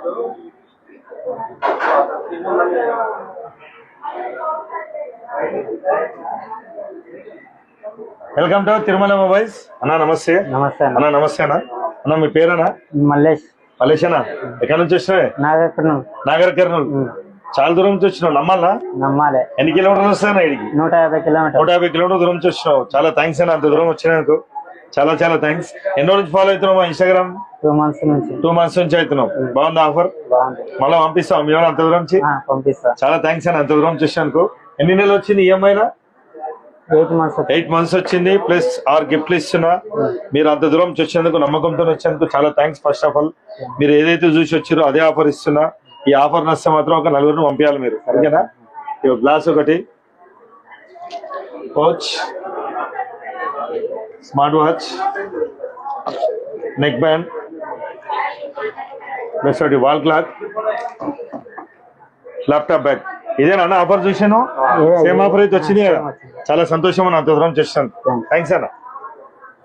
Welcome to Tirumala mobiles అన్నా. నమస్తే. నమస్తే అన్నా. నమస్తే అన్న. అన్న మీ పేరేనా? మల్లేష్. మల్లేష్ అన్న, ఎక్కడి నుంచి వచ్చినావే? నాగర్ కర్నూలు. చాలా దూరం నుంచి వచ్చినావు. నమ్మాలే. ఎన్ని కిలోమీటర్లు వస్తాయన్నా ఇడికి? 150 కిలోమీటర్. 150 కిలోమీటర్ దూరం నుంచి వచ్చినావు. చాలా థ్యాంక్స్ అన్న, అంత దూరం వచ్చినందుకు చాలా చాలా థ్యాంక్స్. ఎన్ని రోజు నుంచి ఫాలో అవుతున్నావు మా ఇన్స్టాగ్రామ్? 2 మంత్స్ నుంచి. 2 మంత్స్ నుంచి అవుతున్నావు. బాగుంది ఆఫర్? మళ్ళీ పంపిస్తావు మీ అంత దూరం నుంచి? పంపిస్తా. చాలా థ్యాంక్స్ అన్న, అంత దూరం చేసినందుకు. ఎన్ని నెలలు వచ్చింది ఈఎంఐ? 8 మంత్స్ వచ్చింది. ప్లస్ 6 గిఫ్ట్లు ఇస్తున్నా. మీరు అంత దూరం వచ్చేందుకు, నమ్మకంతో వచ్చేందుకు చాలా థ్యాంక్స్. ఫస్ట్ ఆఫ్ ఆల్ మీరు ఏదైతే చూసి వచ్చారో అదే ఆఫర్ ఇస్తున్నా. ఈ ఆఫర్ నచ్చితే మాత్రం ఒక 4 పంపించాలి మీరు, ఓకేనా? గ్లాస్ ఒకటి, watch, smart watch, neck band, plus ఒకటి వాల్ క్లాక్, ల్యాప్టాప్ బ్యాగ్. ఇదేనా ఆఫర్ చూసాను? సేమ్ ఆఫర్ అయితే వచ్చింది కదా. చాలా సంతోషం అన్న, అంత దూరం చేస్తాను. థ్యాంక్స్ అన్న.